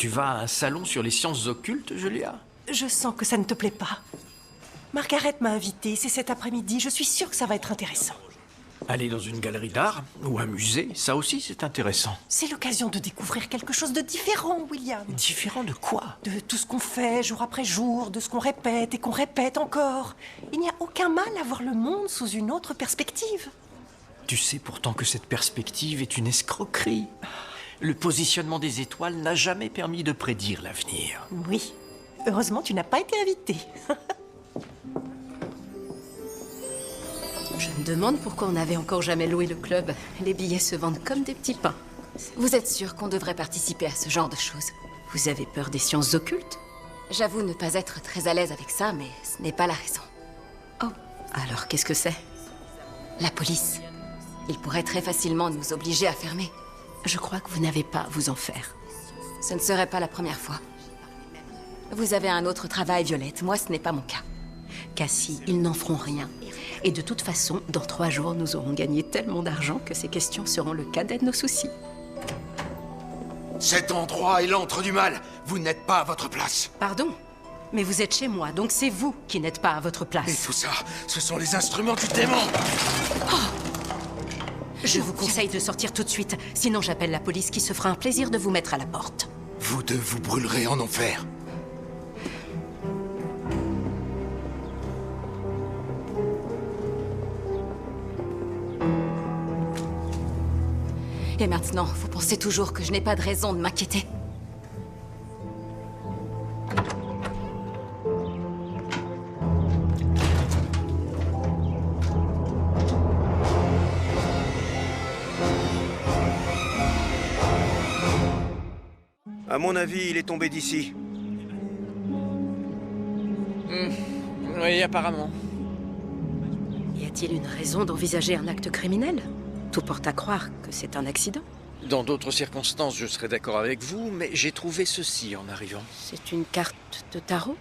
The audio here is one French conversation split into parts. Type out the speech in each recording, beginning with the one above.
Tu vas à un salon sur les sciences occultes, Julia? Je sens que ça ne te plaît pas. Margaret m'a invitée, c'est cet après-midi. Je suis sûre que ça va être intéressant. Aller dans une galerie d'art ou un musée, ça aussi c'est intéressant. C'est l'occasion de découvrir quelque chose de différent, William. Différent de quoi? De tout ce qu'on fait jour après jour, de ce qu'on répète et qu'on répète encore. Il n'y a aucun mal à voir le monde sous une autre perspective. Tu sais pourtant que cette perspective est une escroquerie. Le positionnement des étoiles n'a jamais permis de prédire l'avenir. Oui. Heureusement, tu n'as pas été invité. Je me demande pourquoi on n'avait encore jamais loué le club. Les billets se vendent comme des petits pains. Vous êtes sûr qu'on devrait participer à ce genre de choses? Vous avez peur des sciences occultes? J'avoue ne pas être très à l'aise avec ça, mais ce n'est pas la raison. Oh, alors qu'est-ce que c'est? La police. Ils pourraient très facilement nous obliger à fermer. Je crois que vous n'avez pas à vous en faire. Ce ne serait pas la première fois. Vous avez un autre travail, Violette. Moi, ce n'est pas mon cas. Cassie, ils n'en feront rien. Et de toute façon, dans 3 jours, nous aurons gagné tellement d'argent que ces questions seront le cadet de nos soucis. Cet endroit est l'antre du mal. Vous n'êtes pas à votre place. Pardon? Mais vous êtes chez moi, donc c'est vous qui n'êtes pas à votre Et place. tout ça, ce sont les instruments du démon. Je vous conseille de sortir tout de suite, sinon j'appelle la police qui se fera un plaisir de vous mettre à la porte. Vous deux vous brûlerez en enfer. Et maintenant, vous pensez toujours que je n'ai pas de raison de m'inquiéter? À mon avis, il est tombé d'ici. Oui, apparemment. Y a-t-il une raison d'envisager un acte criminel? Tout porte à croire que c'est un accident. Dans d'autres circonstances, je serais d'accord avec vous, mais j'ai trouvé ceci en arrivant. C'est une carte de tarot?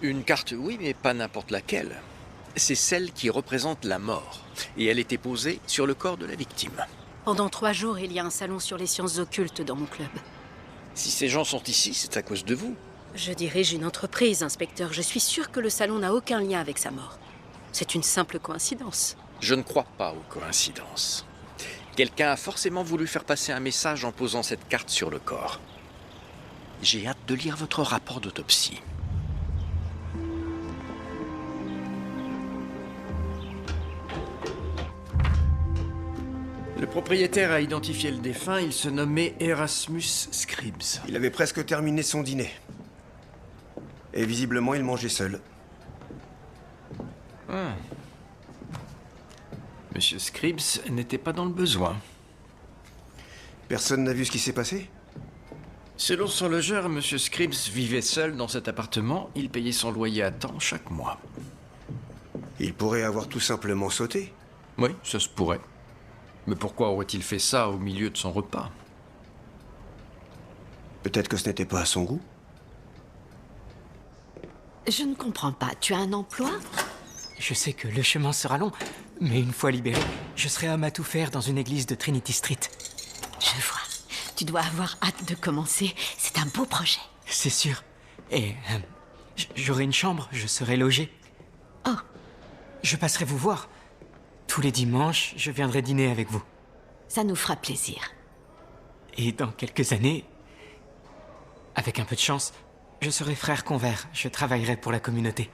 Une carte, oui, mais pas n'importe laquelle. C'est celle qui représente la mort. Et elle était posée sur le corps de la victime. Pendant 3 jours, il y a un salon sur les sciences occultes dans mon club. Si ces gens sont ici, c'est à cause de vous. Je dirige une entreprise, inspecteur. Je suis sûr que le salon n'a aucun lien avec sa mort. C'est une simple coïncidence. Je ne crois pas aux coïncidences. Quelqu'un a forcément voulu faire passer un message en posant cette carte sur le corps. J'ai hâte de lire votre rapport d'autopsie. Le propriétaire a identifié le défunt, il se nommait Erasmus Scribs. Il avait presque terminé son dîner. Et visiblement, il mangeait seul. Monsieur Scribs n'était pas dans le besoin. Personne n'a vu ce qui s'est passé? Selon son logeur, Monsieur Scribs vivait seul dans cet appartement. Il payait son loyer à temps chaque mois. Il pourrait avoir tout simplement sauté. Oui, ça se pourrait. Mais pourquoi aurait-il fait ça au milieu de son repas? Peut-être que ce n'était pas à son goût. Je ne comprends pas. Tu as un emploi? Je sais que le chemin sera long, mais une fois libéré, je serai homme à tout faire dans une église de Trinity Street. Je vois. Tu dois avoir hâte de commencer. C'est un beau projet. C'est sûr. Et j'aurai une chambre, je serai logé. Oh. Je passerai vous voir. Tous les dimanches, je viendrai dîner avec vous. Ça nous fera plaisir. Et dans quelques années, avec un peu de chance, je serai frère convert. Je travaillerai pour la communauté.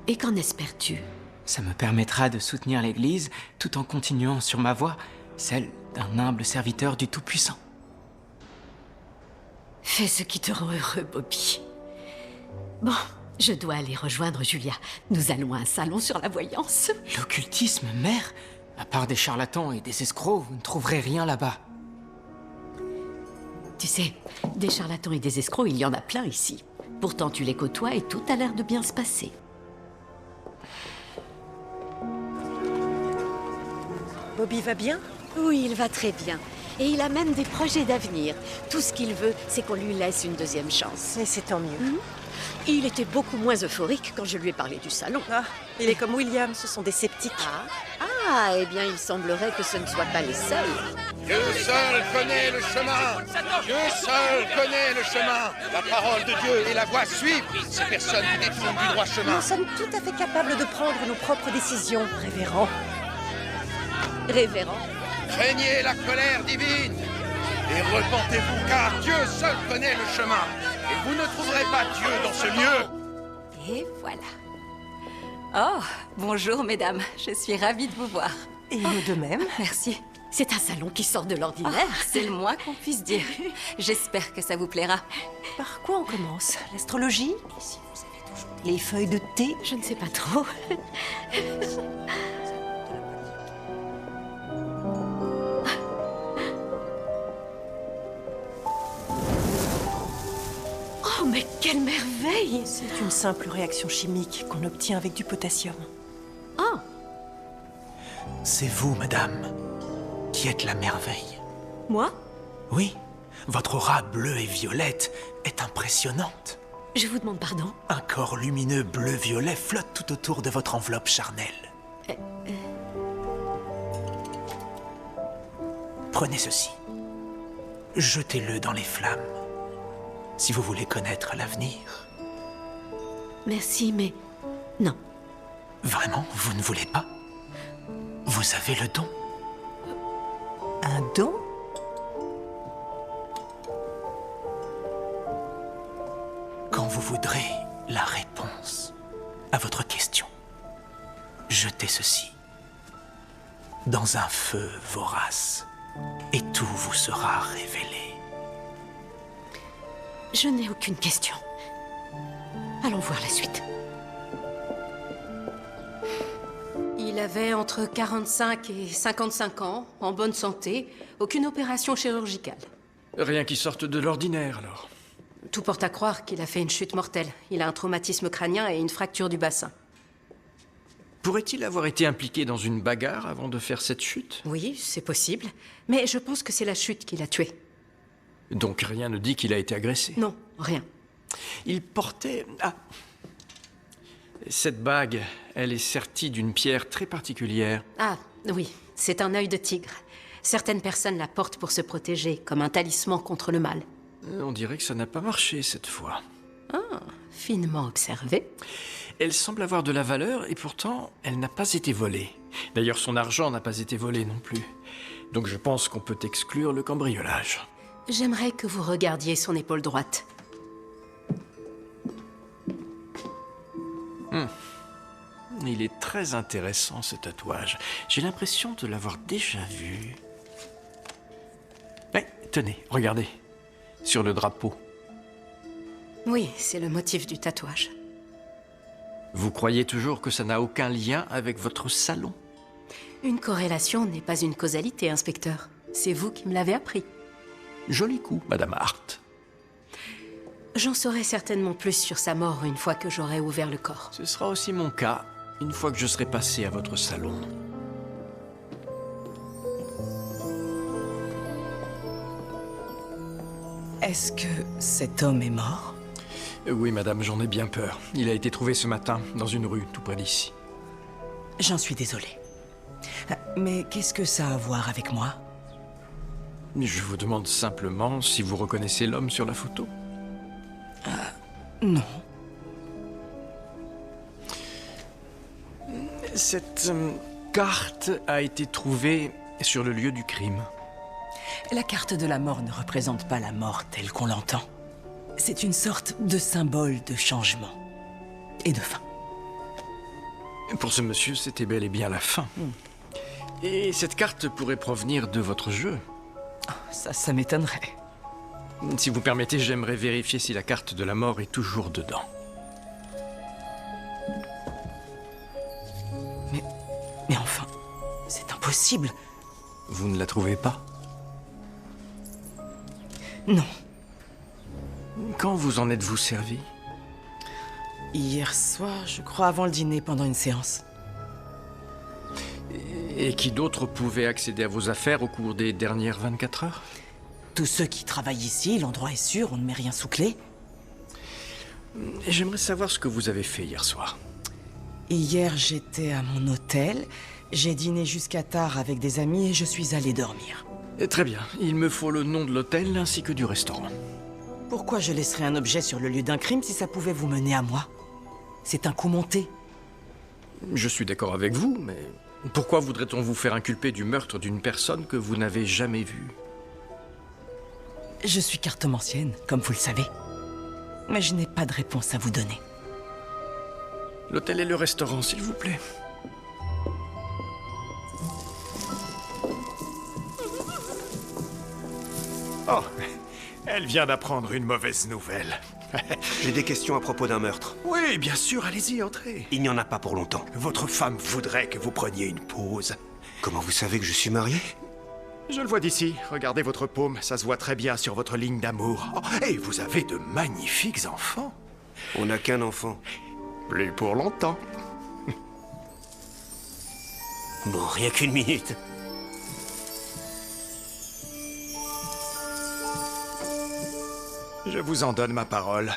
Et qu'en espères-tu? Ça me permettra de soutenir l'Église tout en continuant sur ma voie, celle d'un humble serviteur du Tout-Puissant. Fais ce qui te rend heureux, Bobby. Bon, je dois aller rejoindre Julia. Nous allons à un salon sur la voyance. L'occultisme, mère? À part des charlatans et des escrocs, vous ne trouverez rien là-bas. Tu sais, des charlatans et des escrocs, il y en a plein ici. Pourtant, tu les côtoies et tout a l'air de bien se passer. Bobby va bien? Oui, il va très bien. Et il a même des projets d'avenir. Tout ce qu'il veut, c'est qu'on lui laisse une deuxième chance. Et c'est tant mieux. Il était beaucoup moins euphorique quand je lui ai parlé du salon. Ah, il est comme William, ce sont des sceptiques. Eh bien, il semblerait que ce ne soit pas les seuls. Dieu seul connaît le chemin. Dieu seul connaît le chemin. La parole de Dieu et la voie suivent ces personnes qui détournent du droit chemin. Nous sommes tout à fait capables de prendre nos propres décisions, révérend. Révérend. Craignez la colère divine et repentez-vous, car Dieu seul connaît le chemin. Et vous ne trouverez pas Dieu dans ce lieu. Et voilà. Oh, bonjour mesdames, je suis ravie de vous voir. Et nous de même. Merci. C'est un salon qui sort de l'ordinaire. C'est le moins qu'on puisse dire. J'espère que ça vous plaira. Par quoi on commence? L'astrologie? Les feuilles de thé? Je ne sais pas trop. Oh, mais quelle merveille! C'est une simple réaction chimique qu'on obtient avec du potassium. Oh, C'est vous, madame, qui êtes la merveille. moi? Oui, votre aura bleue et violette est impressionnante. Je vous demande pardon. Un corps lumineux bleu-violet flotte tout autour de votre enveloppe charnelle. Prenez ceci. Jetez-le dans les flammes. Si vous voulez connaître l'avenir. Merci, mais non. Vraiment, vous ne voulez pas? Vous avez le don. Un don? Quand vous voudrez la réponse à votre question, jetez ceci dans un feu vorace et tout vous sera révélé. Je n'ai aucune question. Allons voir la suite. Il avait entre 45 et 55 ans, en bonne santé, aucune opération chirurgicale. Rien qui sorte de l'ordinaire, alors. Tout porte à croire qu'il a fait une chute mortelle. Il a un traumatisme crânien et une fracture du bassin. Pourrait-il avoir été impliqué dans une bagarre avant de faire cette chute? Oui, c'est possible. Mais je pense que c'est la chute qui l'a tué. Donc rien ne dit qu'il a été agressé. Non, rien. Il portait... Ah. Cette bague, elle est sertie d'une pierre très particulière. Ah, oui, c'est un œil de tigre. Certaines personnes la portent pour se protéger, comme un talisman contre le mal. On dirait que ça n'a pas marché cette fois. Ah, finement observé. Elle semble avoir de la valeur et pourtant, elle n'a pas été volée. D'ailleurs, son argent n'a pas été volé non plus. Donc je pense qu'on peut exclure le cambriolage. J'aimerais que vous regardiez son épaule droite. Il est très intéressant ce tatouage. J'ai l'impression de l'avoir déjà vu. Eh, tenez, regardez. Sur le drapeau. Oui, c'est le motif du tatouage. Vous croyez toujours que ça n'a aucun lien avec votre salon? Une corrélation n'est pas une causalité, inspecteur. C'est vous qui me l'avez appris. Joli coup, Madame Hart. J'en saurai certainement plus sur sa mort une fois que j'aurai ouvert le corps. Ce sera aussi mon cas, une fois que je serai passé à votre salon. Est-ce que cet homme est mort? Oui, madame, j'en ai bien peur. Il a été trouvé ce matin, dans une rue, tout près d'ici. J'en suis désolée. Mais qu'est-ce que ça a à voir avec moi? Je vous demande simplement si vous reconnaissez l'homme sur la photo. Non. Cette carte a été trouvée sur le lieu du crime. La carte de la mort ne représente pas la mort telle qu'on l'entend. C'est une sorte de symbole de changement et de fin. Pour ce monsieur, c'était bel et bien la fin. Et cette carte pourrait provenir de votre jeu. Ça m'étonnerait. Si vous permettez, j'aimerais vérifier si la carte de la mort est toujours dedans. Mais enfin, c'est impossible. Vous ne la trouvez pas? Non. Quand vous en êtes-vous servi? Hier soir, je crois, avant le dîner, pendant une séance. Et qui d'autre pouvait accéder à vos affaires au cours des dernières 24 heures? Tous ceux qui travaillent ici, l'endroit est sûr, on ne met rien sous clé. J'aimerais savoir ce que vous avez fait hier soir. Hier, j'étais à mon hôtel, j'ai dîné jusqu'à tard avec des amis et je suis allé dormir. Très bien, il me faut le nom de l'hôtel ainsi que du restaurant. Pourquoi je laisserais un objet sur le lieu d'un crime si ça pouvait vous mener à moi? C'est un coup monté. Je suis d'accord avec vous, mais pourquoi voudrait-on vous faire inculper du meurtre d'une personne que vous n'avez jamais vue? Je suis cartomancienne, comme vous le savez. Mais je n'ai pas de réponse à vous donner. L'hôtel et le restaurant, s'il vous plaît. Oh, elle vient d'apprendre une mauvaise nouvelle. J'ai des questions à propos d'un meurtre. Oui, bien sûr, allez-y, entrez. Il n'y en a pas pour longtemps. Votre femme voudrait que vous preniez une pause. Comment vous savez que je suis marié? Je le vois d'ici. Regardez votre paume, ça se voit très bien sur votre ligne d'amour. Oh, et vous avez de magnifiques enfants. On n'a qu'un enfant. Plus pour longtemps. Bon, rien qu'une minute. Je vous en donne ma parole.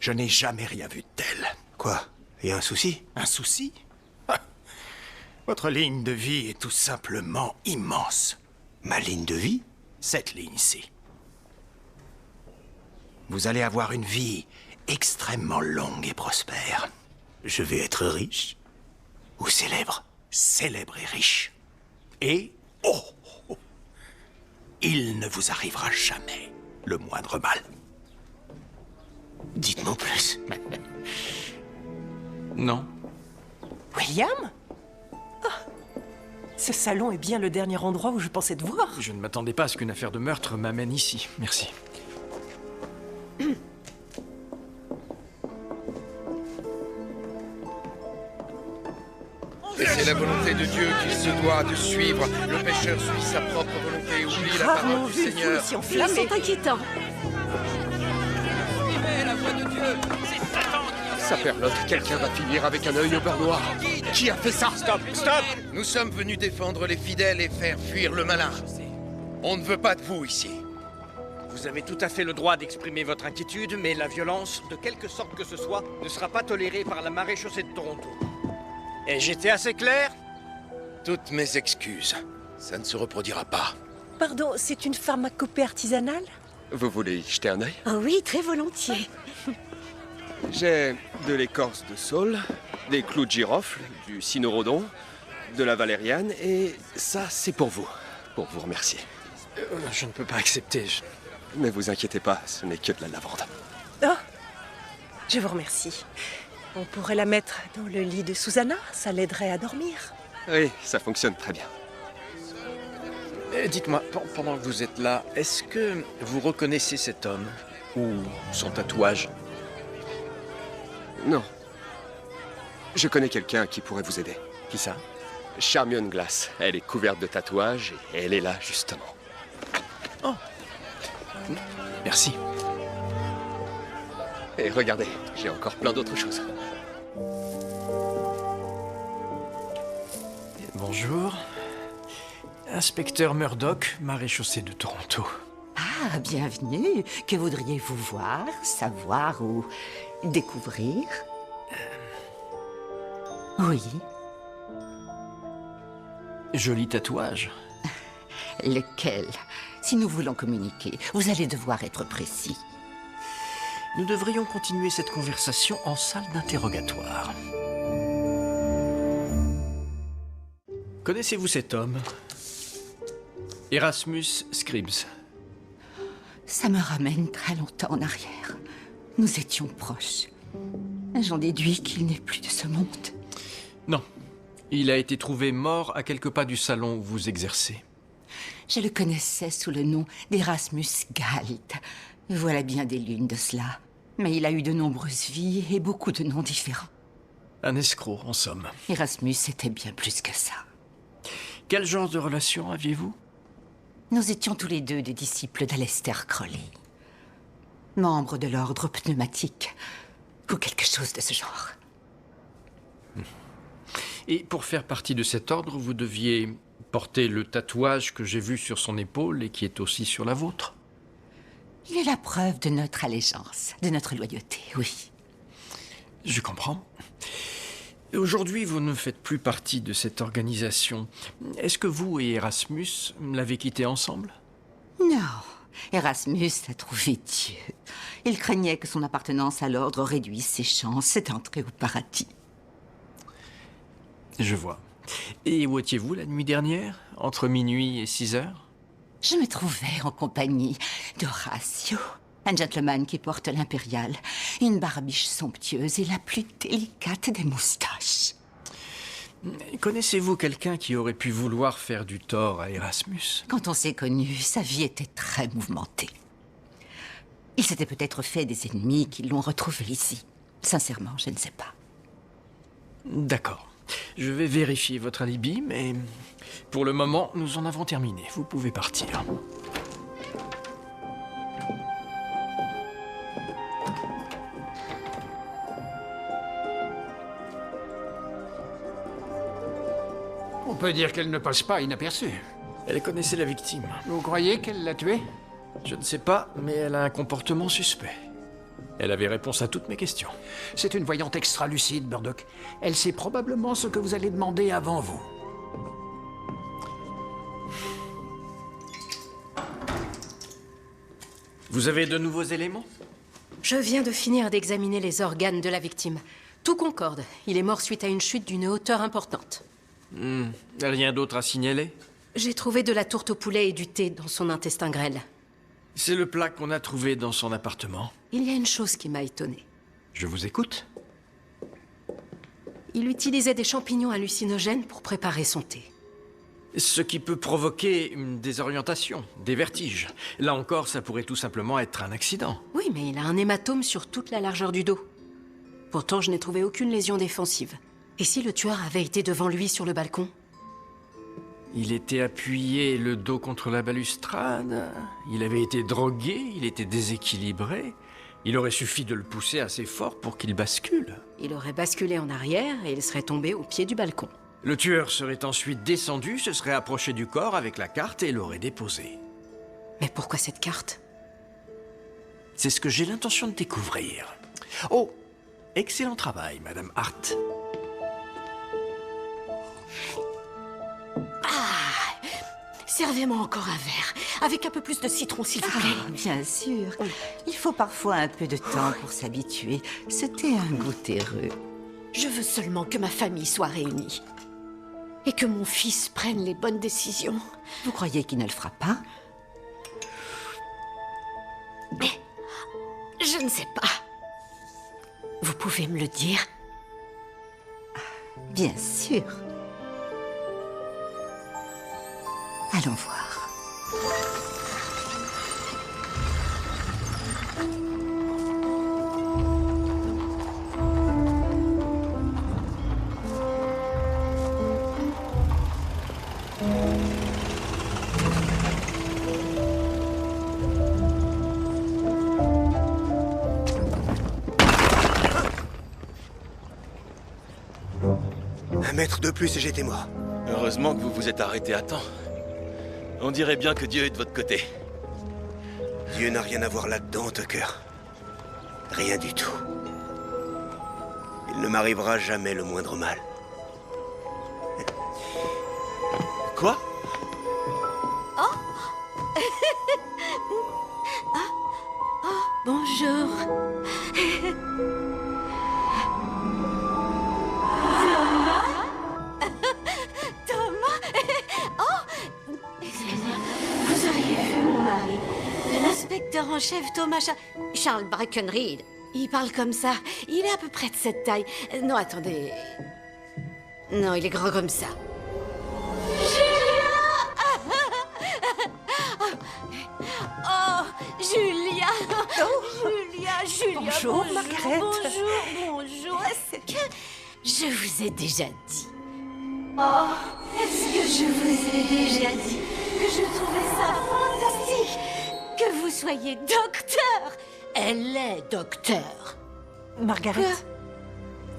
Je n'ai jamais rien vu de tel. Quoi? Y a un souci? Un souci? Ah. Votre ligne de vie est tout simplement immense. Ma ligne de vie? Cette ligne-ci. Vous allez avoir une vie extrêmement longue et prospère. Je vais être riche? Ou célèbre? Célèbre et riche. Et, oh, oh, il ne vous arrivera jamais le moindre mal. Dites-moi plus. Non. William? Ah, ce salon est bien le dernier endroit où je pensais te voir. Je ne m'attendais pas à ce qu'une affaire de meurtre m'amène ici. Merci. Et c'est la volonté de Dieu qu'il se doit de suivre. Le pécheur suit sa propre volonté et oublie la parole du Seigneur. Ils sont inquiétants. La voix de Dieu, c'est Satan. Saperlotte, quelqu'un va finir avec un œil au beurre noir. Qui a fait ça? Stop, stop! Nous sommes venus défendre les fidèles et faire fuir le malin. On ne veut pas de vous ici. Vous avez tout à fait le droit d'exprimer votre inquiétude, mais la violence, de quelque sorte que ce soit, ne sera pas tolérée par la maréchaussée de Toronto. Et j'étais assez clair? Toutes mes excuses. Ça ne se reproduira pas. Pardon, c'est une pharmacopée artisanale? Vous voulez y jeter un œil? Oh oui, très volontiers. J'ai de l'écorce de saule, des clous de girofle, du cynorhodon, de la valériane, et ça, c'est pour vous remercier. Je ne peux pas accepter. Ne vous inquiétez pas, ce n'est que de la lavande. Oh, je vous remercie. On pourrait la mettre dans le lit de Susanna, ça l'aiderait à dormir. Oui, ça fonctionne très bien. Dites-moi, pendant que vous êtes là, est-ce que vous reconnaissez cet homme? Ou son tatouage? Non. Je connais quelqu'un qui pourrait vous aider. Qui ça? Charmion Glass. Elle est couverte de tatouages et elle est là, justement. Oh. Merci. Et regardez, j'ai encore plein d'autres choses. Bonjour. Inspecteur Murdoch, maréchaussée de Toronto. Ah, bienvenue. Que voudriez-vous voir, savoir ou découvrir? Oui. Joli tatouage. Lequel? Si nous voulons communiquer, vous allez devoir être précis. Nous devrions continuer cette conversation en salle d'interrogatoire. Connaissez-vous cet homme? Erasmus Scribs. Ça me ramène très longtemps en arrière. Nous étions proches. J'en déduis qu'il n'est plus de ce monde. Non. Il a été trouvé mort à quelques pas du salon où vous exercez. Je le connaissais sous le nom d'Erasmus Galt. Voilà bien des lunes de cela. Mais il a eu de nombreuses vies et beaucoup de noms différents. Un escroc, en somme. Erasmus était bien plus que ça. Quel genre de relation aviez-vous? Nous étions tous les deux des disciples d'Aleister Crowley. Membres de l'ordre pneumatique. Ou quelque chose de ce genre. Et pour faire partie de cet ordre, vous deviez porter le tatouage que j'ai vu sur son épaule et qui est aussi sur la vôtre. Il est la preuve de notre allégeance, de notre loyauté, oui. Je comprends. Aujourd'hui, vous ne faites plus partie de cette organisation. Est-ce que vous et Erasmus l'avez quitté ensemble? Non, Erasmus a trouvé Dieu. Il craignait que son appartenance à l'ordre réduise ses chances d'entrer au paradis. Je vois. Et où étiez-vous la nuit dernière, entre minuit et 6 heures? Je me trouvais en compagnie d'Horatio, un gentleman qui porte l'impériale, une barbiche somptueuse et la plus délicate des moustaches. Connaissez-vous quelqu'un qui aurait pu vouloir faire du tort à Erasmus? Quand on s'est connus, sa vie était très mouvementée. Il s'était peut-être fait des ennemis qui l'ont retrouvé ici. Sincèrement, je ne sais pas. D'accord. Je vais vérifier votre alibi, mais pour le moment, nous en avons terminé. Vous pouvez partir. On peut dire qu'elle ne passe pas inaperçue. Elle connaissait la victime. Vous croyez qu'elle l'a tuée? Je ne sais pas, mais elle a un comportement suspect. Elle avait réponse à toutes mes questions. C'est une voyante extra-lucide, Murdoch. Elle sait probablement ce que vous allez demander avant vous. Vous avez de nouveaux éléments? Je viens de finir d'examiner les organes de la victime. Tout concorde. Il est mort suite à une chute d'une hauteur importante. Rien d'autre à signaler? J'ai trouvé de la tourte au poulet et du thé dans son intestin grêle. C'est le plat qu'on a trouvé dans son appartement. Il y a une chose qui m'a étonnée. Je vous écoute. Il utilisait des champignons hallucinogènes pour préparer son thé. Ce qui peut provoquer une désorientation, des vertiges. Là encore, ça pourrait tout simplement être un accident. Oui, mais il a un hématome sur toute la largeur du dos. Pourtant, je n'ai trouvé aucune lésion défensive. Et si le tueur avait été devant lui sur le balcon? Il était appuyé le dos contre la balustrade, il avait été drogué, il était déséquilibré. Il aurait suffi de le pousser assez fort pour qu'il bascule. Il aurait basculé en arrière et il serait tombé au pied du balcon. Le tueur serait ensuite descendu, se serait approché du corps avec la carte et l'aurait déposée. Mais pourquoi cette carte? C'est ce que j'ai l'intention de découvrir. Oh, excellent travail, Madame Hart. Servez-moi encore un verre, avec un peu plus de citron, s'il vous plaît. Bien sûr. Il faut parfois un peu de temps pour s'habituer. C'était un goût terreux. Je veux seulement que ma famille soit réunie. Et que mon fils prenne les bonnes décisions. Vous croyez qu'il ne le fera pas? Mais je ne sais pas. Vous pouvez me le dire? Bien sûr. Allons voir. Un mètre de plus et j'étais mort. Heureusement que vous vous êtes arrêté à temps. On dirait bien que Dieu est de votre côté. Dieu n'a rien à voir là-dedans, Tucker. Rien du tout. Il ne m'arrivera jamais le moindre mal. Quoi? Oh bonjour. L'inspecteur en chef Thomas Charles Breckenridge. Il parle comme ça. Il est à peu près de cette taille. Non, attendez. Non, il est grand comme ça. Oh, Julia! Julia! Bonjour, Margaret. Bonjour. Est-ce que je vous ai déjà dit? Oh, est-ce que je vous ai déjà dit que je trouvais ça fantastique que vous soyez docteur? Elle est docteur. Margaret,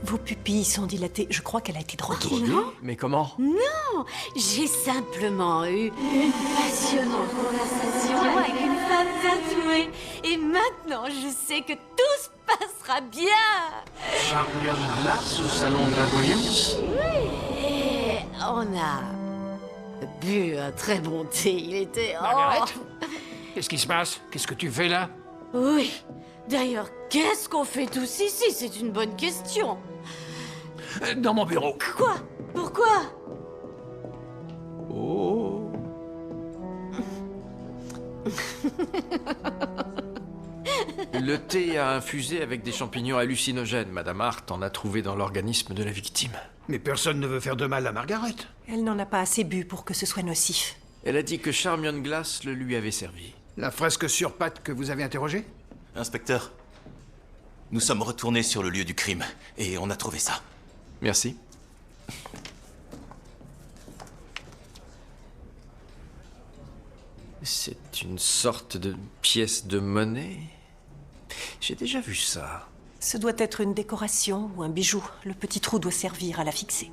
Vos pupilles sont dilatées. Je crois qu'elle a été droguée. Non, Mais comment? non, j'ai simplement eu une passionnante conversation avec une femme tatouée. Et maintenant, je sais que tout se passera bien. Charmion Glass au salon de la voyance? Oui, et on a bu un très bon thé. Il était... Margaret? Qu'est-ce qui se passe? Qu'est-ce que tu fais là? Oui. D'ailleurs, qu'est-ce qu'on fait tous ici? C'est une bonne question. Dans mon bureau. Quoi? Pourquoi? Oh. Le thé a infusé avec des champignons hallucinogènes. Madame Hart en a trouvé dans l'organisme de la victime. Mais personne ne veut faire de mal à Margaret. Elle n'en a pas assez bu pour que ce soit nocif. Elle a dit que Charmion Glass le lui avait servi. La fresque sur pattes que vous avez interrogée? Inspecteur, nous sommes retournés sur le lieu du crime et on a trouvé ça. Merci. C'est une sorte de pièce de monnaie. J'ai déjà vu ça. Ce doit être une décoration ou un bijou. Le petit trou doit servir à la fixer.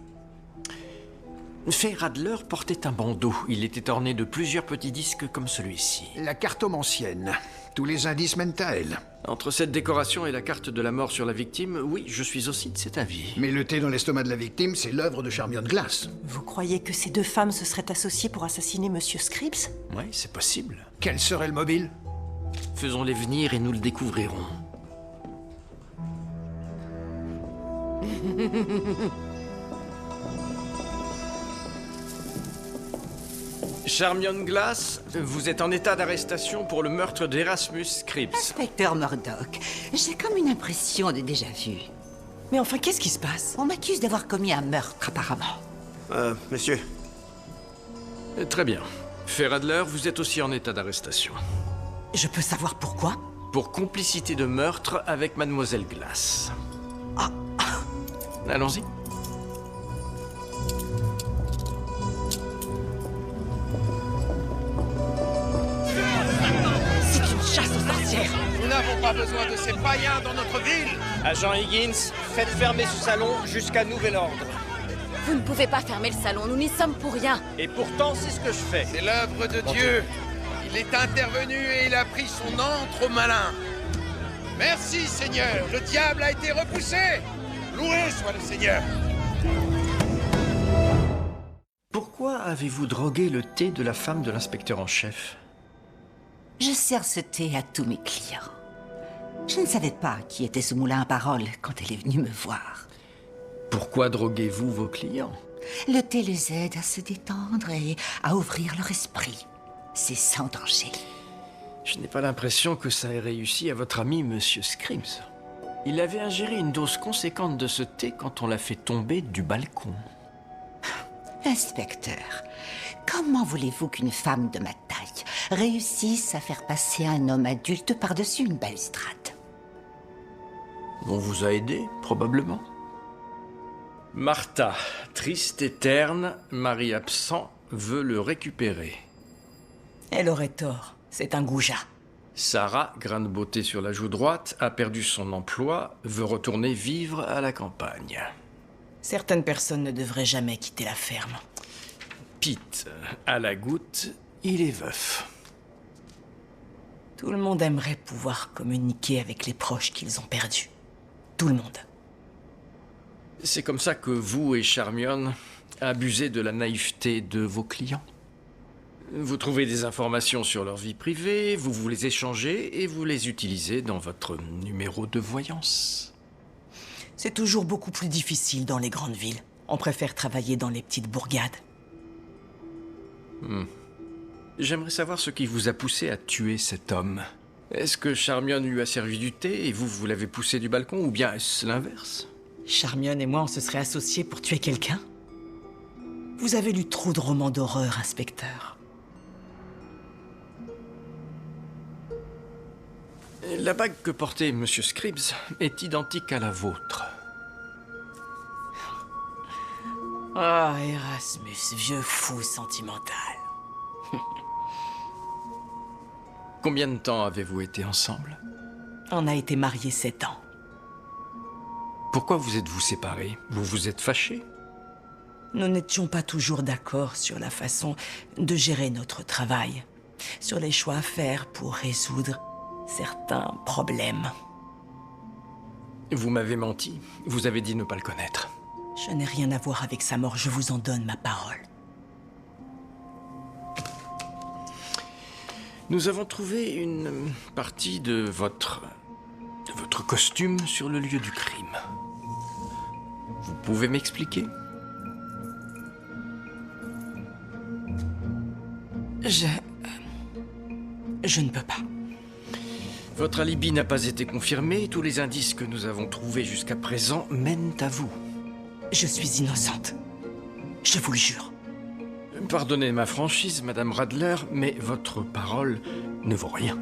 Fay Radler portait un bandeau. Il était orné de plusieurs petits disques comme celui-ci. La cartomancienne. Tous les indices mènent à elle. Entre cette décoration et la carte de la mort sur la victime, oui, je suis aussi de cet avis. Mais le thé dans l'estomac de la victime, c'est l'œuvre de Charmion Glass. Vous croyez que ces deux femmes se seraient associées pour assassiner Monsieur Scripps? Oui, c'est possible. Quel serait le mobile? Faisons-les venir et nous le découvrirons. Charmion Glass, vous êtes en état d'arrestation pour le meurtre d'Erasmus Scripps. Inspecteur Murdoch, j'ai comme une impression de déjà-vu. Mais enfin, qu'est-ce qui se passe? On m'accuse d'avoir commis un meurtre, apparemment. Monsieur. Très bien. Fay Radler, vous êtes aussi en état d'arrestation. Je peux savoir pourquoi? Pour complicité de meurtre avec Mademoiselle Glass. Ah. Allons-y. C'est une chasse aux sorcières! Nous n'avons pas besoin de ces païens dans notre ville. Agent Higgins, faites fermer ce salon jusqu'à nouvel ordre. Vous ne pouvez pas fermer le salon, nous n'y sommes pour rien. Et pourtant, c'est ce que je fais. C'est l'œuvre de Dieu. Il est intervenu et il a pris son antre au malin. Merci, Seigneur. Le diable a été repoussé. Loué soit le Seigneur. Pourquoi avez-vous drogué le thé de la femme de l'inspecteur en chef? Je sers ce thé à tous mes clients. Je ne savais pas qui était ce moulin à paroles quand elle est venue me voir. Pourquoi droguez-vous vos clients? Le thé les aide à se détendre et à ouvrir leur esprit. C'est sans danger. Je n'ai pas l'impression que ça ait réussi à votre ami, Monsieur Scripps. Il avait ingéré une dose conséquente de ce thé quand on l'a fait tomber du balcon. Inspecteur, comment voulez-vous qu'une femme de ma taille réussisse à faire passer un homme adulte par-dessus une balustrade? On vous a aidé, probablement. Martha, triste et terne, mari absent, veut le récupérer. Elle aurait tort. C'est un goujat. Sarah, grain de beauté sur la joue droite, a perdu son emploi, veut retourner vivre à la campagne. Certaines personnes ne devraient jamais quitter la ferme. Pete, à la goutte, il est veuf. Tout le monde aimerait pouvoir communiquer avec les proches qu'ils ont perdus. Tout le monde. C'est comme ça que vous et Charmion abusez de la naïveté de vos clients. Vous trouvez des informations sur leur vie privée, vous les échangez et vous les utilisez dans votre numéro de voyance. C'est toujours beaucoup plus difficile dans les grandes villes. On préfère travailler dans les petites bourgades. J'aimerais savoir ce qui vous a poussé à tuer cet homme. Est-ce que Charmion lui a servi du thé et vous l'avez poussé du balcon, ou bien est-ce l'inverse? Charmion et moi, on se serait associés pour tuer quelqu'un? Vous avez lu trop de romans d'horreur, inspecteur. La bague que portait Monsieur Scripps est identique à la vôtre. Ah, Erasmus, vieux fou sentimental. Combien de temps avez-vous été ensemble? On a été mariés 7 ans. Pourquoi vous êtes-vous séparés? Vous vous êtes fâchés? Nous n'étions pas toujours d'accord sur la façon de gérer notre travail, sur les choix à faire pour résoudre certains problèmes. Vous m'avez menti. Vous avez dit ne pas le connaître. Je n'ai rien à voir avec sa mort, je vous en donne ma parole. Nous avons trouvé une partie de votre costume sur le lieu du crime. Vous pouvez m'expliquer? Je ne peux pas. Votre alibi n'a pas été confirmé. Tous les indices que nous avons trouvés jusqu'à présent mènent à vous. Je suis innocente. Je vous le jure. Pardonnez ma franchise, Madame Radler, mais votre parole ne vaut rien.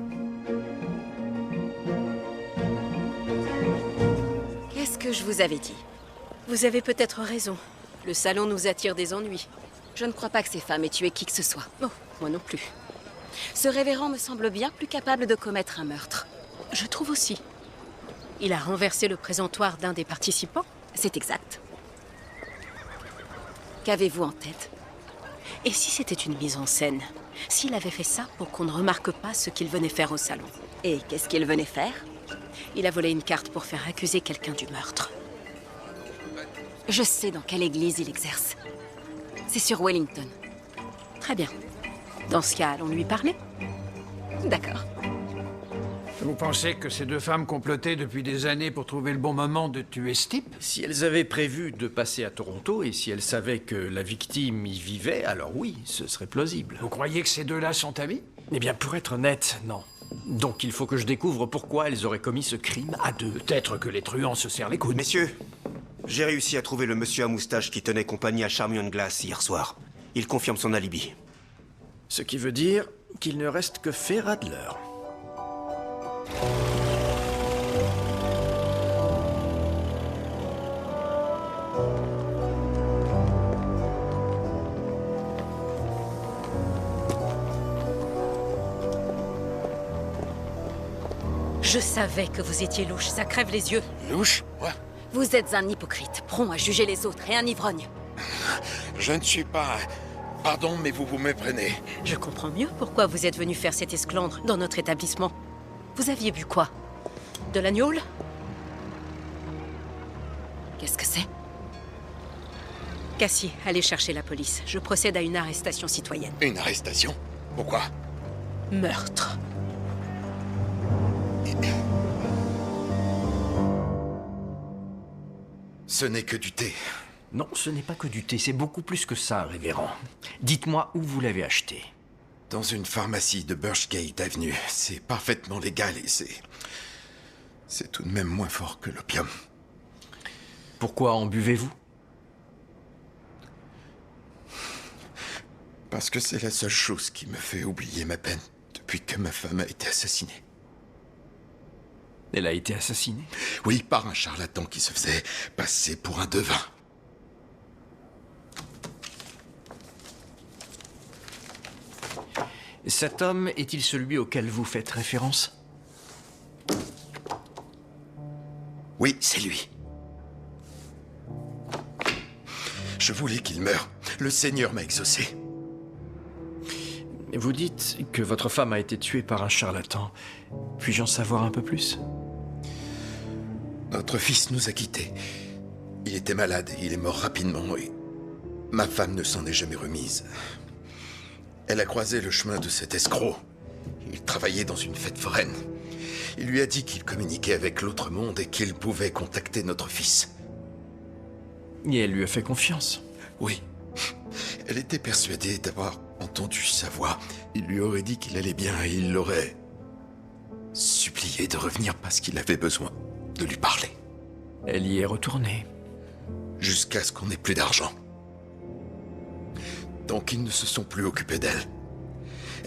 Qu'est-ce que je vous avais dit? Vous avez peut-être raison. Le salon nous attire des ennuis. Je ne crois pas que ces femmes aient tué qui que ce soit. Oh, moi non plus. Ce révérend me semble bien plus capable de commettre un meurtre. Je trouve aussi. Il a renversé le présentoir d'un des participants? C'est exact. Qu'avez-vous en tête? Et si c'était une mise en scène? S'il avait fait ça pour qu'on ne remarque pas ce qu'il venait faire au salon? Et qu'est-ce qu'il venait faire? Il a volé une carte pour faire accuser quelqu'un du meurtre. Je sais dans quelle église il exerce. C'est sur Wellington. Très bien. Dans ce cas, allons lui parler? D'accord. Vous pensez que ces deux femmes complotaient depuis des années pour trouver le bon moment de tuer ce type? Si elles avaient prévu de passer à Toronto et si elles savaient que la victime y vivait, alors oui, ce serait plausible. Vous croyez que ces deux-là sont amis? Eh bien, pour être honnête, non. Donc il faut que je découvre pourquoi elles auraient commis ce crime à deux. Peut-être que les truands se serrent les coudes. Messieurs, j'ai réussi à trouver le monsieur à moustache qui tenait compagnie à Charmion Glass hier soir. Il confirme son alibi. Ce qui veut dire qu'il ne reste que Fay Radler. Je savais que vous étiez louche, ça crève les yeux. Louche? Ouais. Vous êtes un hypocrite, prompt à juger les autres et un ivrogne. Je ne suis pas... Pardon, mais vous vous méprenez. Je comprends mieux pourquoi vous êtes venu faire cette esclandre dans notre établissement. Vous aviez bu quoi? De la gnôle? Qu'est-ce que c'est? Cassie, allez chercher la police. Je procède à une arrestation citoyenne. Une arrestation? Pourquoi? Meurtre. Ce n'est que du thé. Non, ce n'est pas que du thé, c'est beaucoup plus que ça, révérend. Dites-moi où vous l'avez acheté. Dans une pharmacie de Birchgate Avenue. C'est parfaitement légal et c'est tout de même moins fort que l'opium. Pourquoi en buvez-vous? Parce que c'est la seule chose qui me fait oublier ma peine depuis que ma femme a été assassinée. Elle a été assassinée? Oui, par un charlatan qui se faisait passer pour un devin. Cet homme est-il celui auquel vous faites référence? Oui, c'est lui. Je voulais qu'il meure. Le Seigneur m'a exaucé. Vous dites que votre femme a été tuée par un charlatan. Puis-je en savoir un peu plus? Notre fils nous a quittés. Il était malade et il est mort rapidement et ma femme ne s'en est jamais remise. Elle a croisé le chemin de cet escroc. Il travaillait dans une fête foraine. Il lui a dit qu'il communiquait avec l'autre monde et qu'il pouvait contacter notre fils. Et elle lui a fait confiance? Oui. Elle était persuadée d'avoir entendu sa voix. Il lui aurait dit qu'il allait bien et il l'aurait supplié de revenir parce qu'il avait besoin de lui parler. Elle y est retournée. Jusqu'à ce qu'on n'ait plus d'argent. Donc ils ne se sont plus occupés d'elle.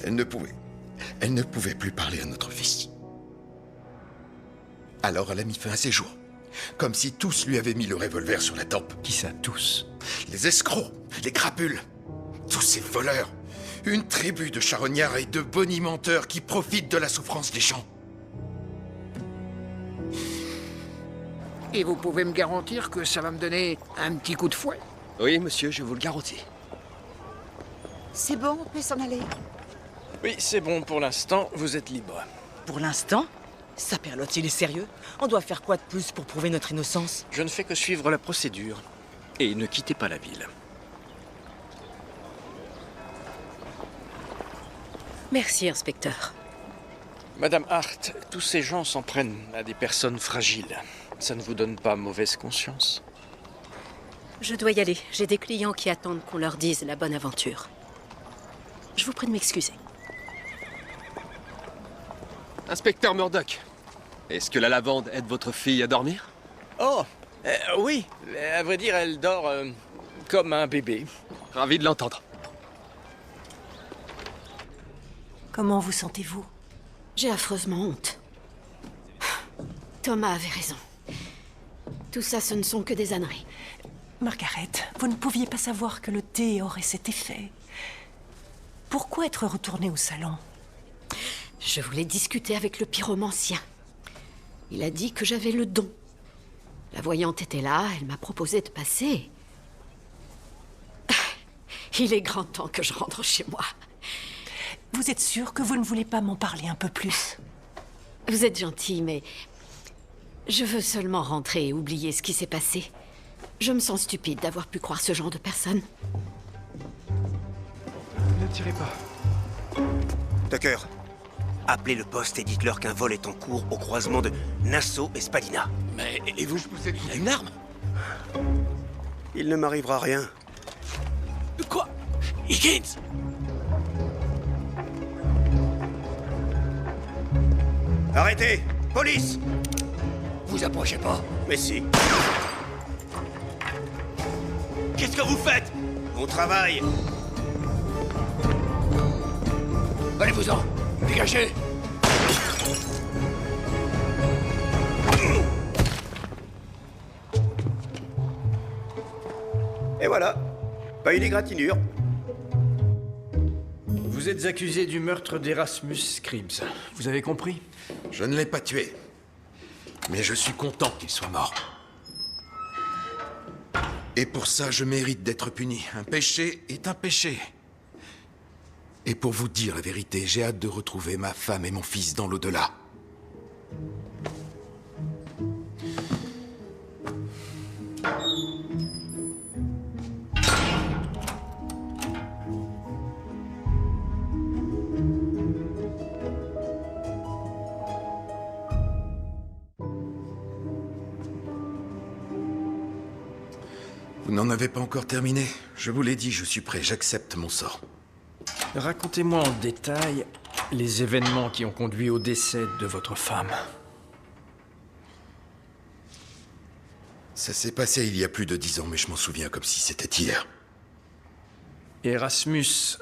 Elle ne pouvait plus parler à notre fils. Alors elle a mis fin à ses jours. Comme si tous lui avaient mis le revolver sur la tempe. Qui ça, tous? Les escrocs, les crapules, tous ces voleurs. Une tribu de charognards et de bonimenteurs qui profitent de la souffrance des gens. Et vous pouvez me garantir que ça va me donner un petit coup de fouet? Oui, monsieur, je vous le garantis. C'est bon, on peut s'en aller. Oui, c'est bon pour l'instant, vous êtes libre. Pour l'instant? Saperlotte, il est sérieux? On doit faire quoi de plus pour prouver notre innocence? Je ne fais que suivre la procédure. Et ne quittez pas la ville. Merci, inspecteur. Madame Hart, tous ces gens s'en prennent à des personnes fragiles. Ça ne vous donne pas mauvaise conscience? Je dois y aller. J'ai des clients qui attendent qu'on leur dise la bonne aventure. Je vous prie de m'excuser. Inspecteur Murdoch, est-ce que la lavande aide votre fille à dormir? Oh, oui. À vrai dire, elle dort comme un bébé. Ravi de l'entendre. Comment vous sentez-vous? J'ai affreusement honte. Thomas avait raison. Tout ça, ce ne sont que des âneries. Margaret, vous ne pouviez pas savoir que le thé aurait cet effet. Pourquoi être retourné au salon? Je voulais discuter avec le pyromancien. Il a dit que j'avais le don. La voyante était là, elle m'a proposé de passer. Il est grand temps que je rentre chez moi. Vous êtes sûr que vous ne voulez pas m'en parler un peu plus? Vous êtes gentil, mais... je veux seulement rentrer et oublier ce qui s'est passé. Je me sens stupide d'avoir pu croire ce genre de personne. Ne tirez pas. Tucker, appelez le poste et dites-leur qu'un vol est en cours au croisement de Nassau et Spadina. Mais, et vous, il a une arme? Il ne m'arrivera rien. Quoi? Higgins? Arrêtez! Police! Vous approchez pas? Mais si. Qu'est-ce que vous faites? On travaille. Allez-vous-en! Dégagez! Et voilà. Pas une égratignure. Vous êtes accusé du meurtre d'Erasmus Cribbs. Vous avez compris? Je ne l'ai pas tué. Mais je suis content qu'il soit mort. Et pour ça, je mérite d'être puni. Un péché est un péché. Et pour vous dire la vérité, j'ai hâte de retrouver ma femme et mon fils dans l'au-delà. Vous n'en avez pas encore terminé? Je vous l'ai dit, je suis prêt, j'accepte mon sort. Racontez-moi en détail les événements qui ont conduit au décès de votre femme. Ça s'est passé il y a plus de 10 ans, mais je m'en souviens comme si c'était hier. Erasmus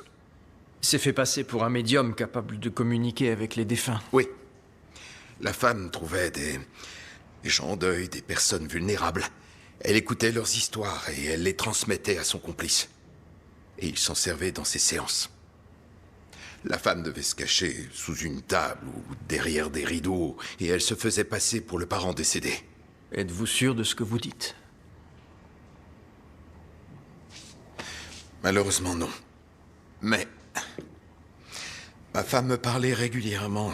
s'est fait passer pour un médium capable de communiquer avec les défunts. Oui. La femme trouvait des gens en deuil, des personnes vulnérables. Elle écoutait leurs histoires et elle les transmettait à son complice. Et il s'en servait dans ses séances. La femme devait se cacher sous une table ou derrière des rideaux, et elle se faisait passer pour le parent décédé. Êtes-vous sûr de ce que vous dites? Malheureusement, non. Mais ma femme me parlait régulièrement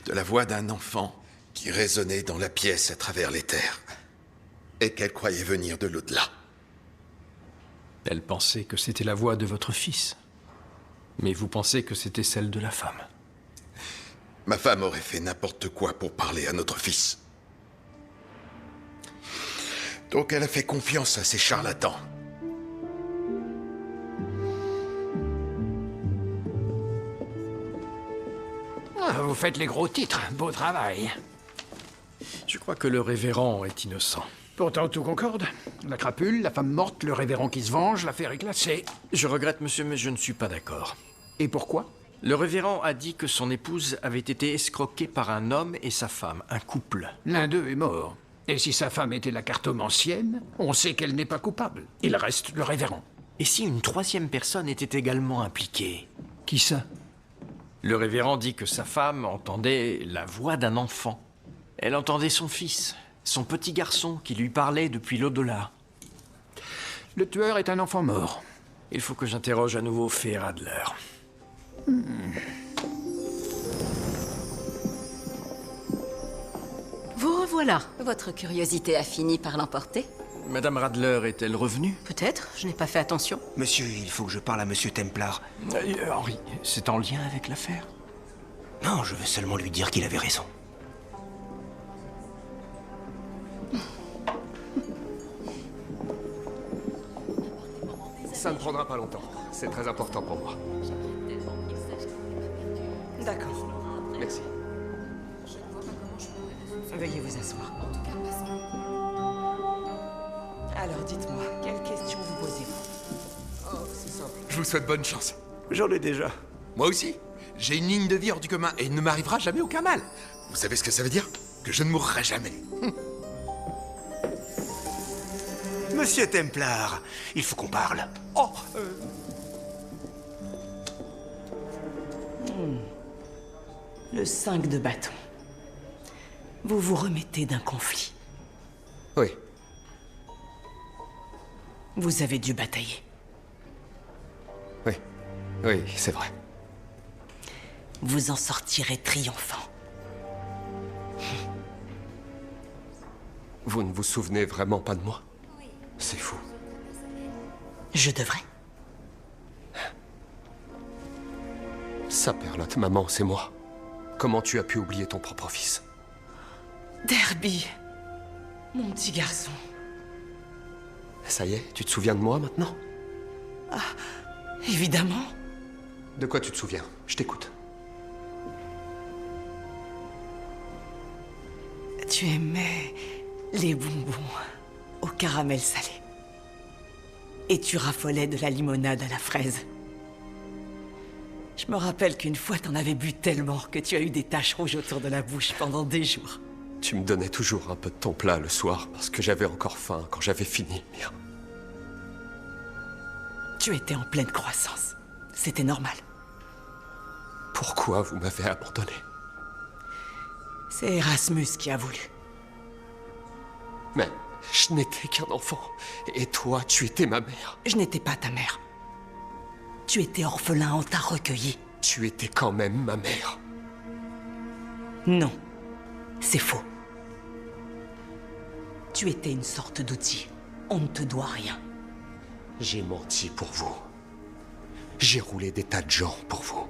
de la voix d'un enfant qui résonnait dans la pièce à travers les terres, et qu'elle croyait venir de l'au-delà. Elle pensait que c'était la voix de votre fils. Mais vous pensez que c'était celle de la femme. Ma femme aurait fait n'importe quoi pour parler à notre fils. Donc elle a fait confiance à ces charlatans. Ah, vous faites les gros titres. Beau travail. Je crois que le révérend est innocent. Pourtant, tout concorde. La crapule, la femme morte, le révérend qui se venge, l'affaire est classée. Je regrette, monsieur, mais je ne suis pas d'accord. Et pourquoi? Le révérend a dit que son épouse avait été escroquée par un homme et sa femme, un couple. L'un d'eux est mort. Et si sa femme était la cartomancienne, on sait qu'elle n'est pas coupable. Il reste le révérend. Et si une troisième personne était également impliquée? Qui ça? Le révérend dit que sa femme entendait la voix d'un enfant. Elle entendait son fils. Son petit garçon qui lui parlait depuis l'au-delà. Le tueur est un enfant mort. Il faut que j'interroge à nouveau Fay Radler. Vous revoilà. Votre curiosité a fini par l'emporter? Madame Radler est-elle revenue? Peut-être, je n'ai pas fait attention. Monsieur, il faut que je parle à Monsieur Templar. Henri, c'est en lien avec l'affaire? Non, je veux seulement lui dire qu'il avait raison. Ça ne prendra pas longtemps. C'est très important pour moi. D'accord. Merci. Veuillez vous asseoir. Alors, dites-moi, quelles questions vous posez-vous? Oh, c'est simple. Je vous souhaite bonne chance. J'en ai déjà. Moi aussi. J'ai une ligne de vie hors du commun et il ne m'arrivera jamais aucun mal. Vous savez ce que ça veut dire? Que je ne mourrai jamais. Monsieur Templar, il faut qu'on parle. Oh, Le 5 de bâton. Vous vous remettez d'un conflit. Oui. Vous avez dû batailler. Oui. Oui, c'est vrai. Vous en sortirez triomphant. Vous ne vous souvenez vraiment pas de moi? C'est fou. Je devrais. Saperlotte, maman, c'est moi. Comment tu as pu oublier ton propre fils? Derby, mon petit garçon. Ça y est, tu te souviens de moi maintenant? Ah, évidemment. De quoi tu te souviens? Je t'écoute. Tu aimais les bonbons au caramel salé. Et tu raffolais de la limonade à la fraise. Je me rappelle qu'une fois, t'en avais bu tellement que tu as eu des taches rouges autour de la bouche pendant des jours. Tu me donnais toujours un peu de ton plat le soir parce que j'avais encore faim quand j'avais fini le mien. Tu étais en pleine croissance. C'était normal. Pourquoi vous m'avez abandonné? C'est Erasmus qui a voulu. Mais je n'étais qu'un enfant. Et toi, tu étais ma mère. Je n'étais pas ta mère. Tu étais orphelin, on t'a recueilli. Tu étais quand même ma mère. Non, c'est faux. Tu étais une sorte d'outil. On ne te doit rien. J'ai menti pour vous. J'ai roulé des tas de gens pour vous.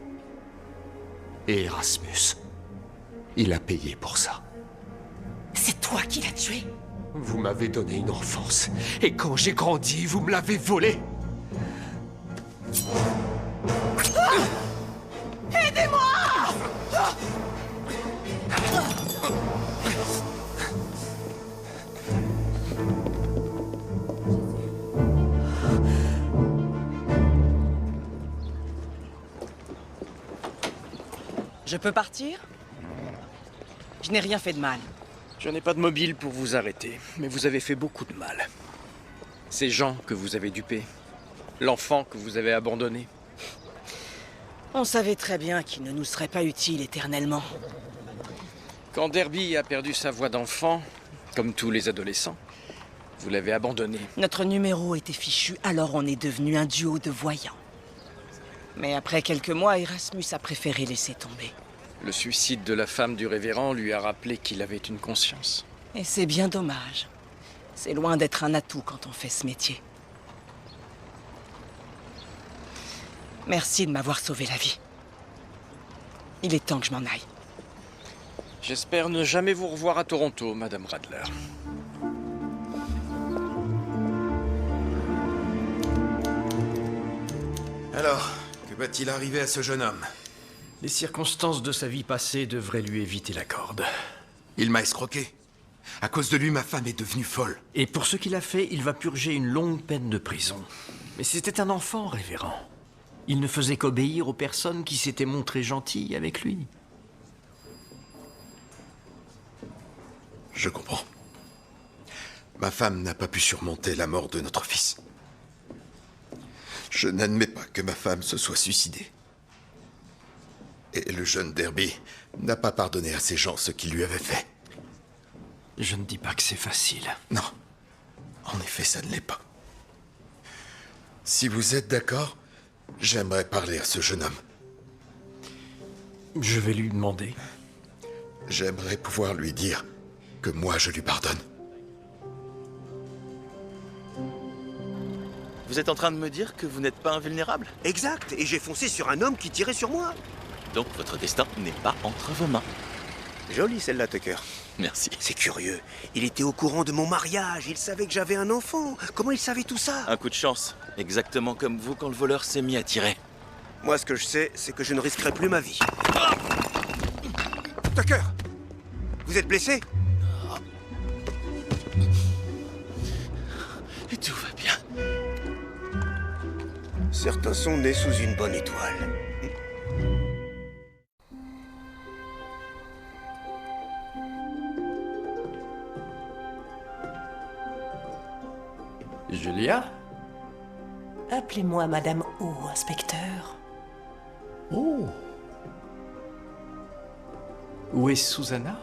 Et Erasmus, il a payé pour ça. C'est toi qui l'as tué. Vous m'avez donné une enfance. Et quand j'ai grandi, vous me l'avez volée. Aidez-moi! Je peux partir? Je n'ai rien fait de mal. Je n'ai pas de mobile pour vous arrêter, mais vous avez fait beaucoup de mal. Ces gens que vous avez dupés, l'enfant que vous avez abandonné. On savait très bien qu'il ne nous serait pas utile éternellement. Quand Derby a perdu sa voix d'enfant, comme tous les adolescents, vous l'avez abandonné. Notre numéro était fichu, alors on est devenu un duo de voyants. Mais après quelques mois, Erasmus a préféré laisser tomber. Le suicide de la femme du révérend lui a rappelé qu'il avait une conscience. Et c'est bien dommage. C'est loin d'être un atout quand on fait ce métier. Merci de m'avoir sauvé la vie. Il est temps que je m'en aille. J'espère ne jamais vous revoir à Toronto, Madame Radler. Alors, que va-t-il arriver à ce jeune homme? Les circonstances de sa vie passée devraient lui éviter la corde. Il m'a escroqué. À cause de lui, ma femme est devenue folle. Et pour ce qu'il a fait, il va purger une longue peine de prison. Mais c'était un enfant, révérend. Il ne faisait qu'obéir aux personnes qui s'étaient montrées gentilles avec lui. Je comprends. Ma femme n'a pas pu surmonter la mort de notre fils. Je n'admets pas que ma femme se soit suicidée. Et le jeune Derby n'a pas pardonné à ces gens ce qu'ils lui avaient fait. Je ne dis pas que c'est facile. Non. En effet, ça ne l'est pas. Si vous êtes d'accord, j'aimerais parler à ce jeune homme. Je vais lui demander. J'aimerais pouvoir lui dire que moi, je lui pardonne. Vous êtes en train de me dire que vous n'êtes pas invulnérable? Exact, et j'ai foncé sur un homme qui tirait sur moi. Donc votre destin n'est pas entre vos mains. Jolie celle-là, Tucker. Merci. C'est curieux. Il était au courant de mon mariage, il savait que j'avais un enfant. Comment il savait tout ça? Un coup de chance. Exactement comme vous quand le voleur s'est mis à tirer. Moi, ce que je sais, c'est que je ne risquerai plus ma vie. Tucker! Vous êtes blessé? Et tout va bien. Certains sont nés sous une bonne étoile. Julia? Appelez-moi Madame O, inspecteur. Oh. Où est Susanna?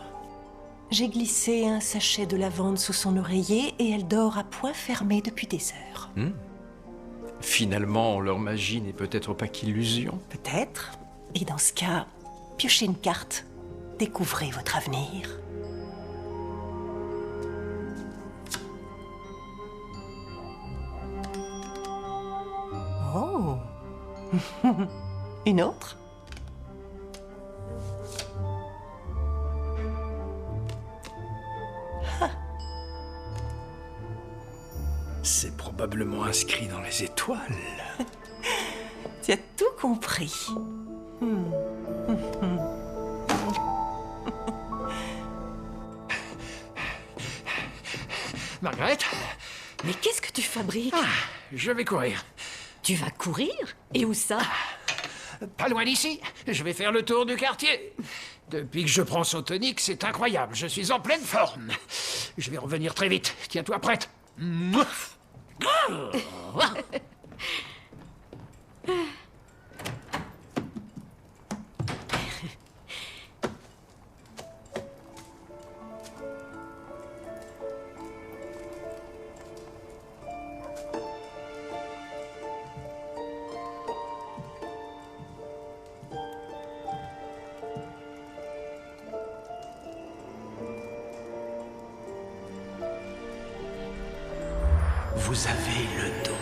J'ai glissé un sachet de lavande sous son oreiller et elle dort à poing fermé depuis des heures. Finalement, leur magie n'est peut-être pas qu'illusion. Peut-être. Et dans ce cas, piochez une carte. Découvrez votre avenir. Oh. Une autre? C'est probablement inscrit dans les étoiles. Tu as tout compris. Margaret? Mais qu'est-ce que tu fabriques? Je vais courir. Tu vas courir? Et où ça? Pas loin d'ici. Je vais faire le tour du quartier. Depuis que je prends son tonique, c'est incroyable. Je suis en pleine forme. Je vais revenir très vite. Tiens-toi prête. Vous avez le don.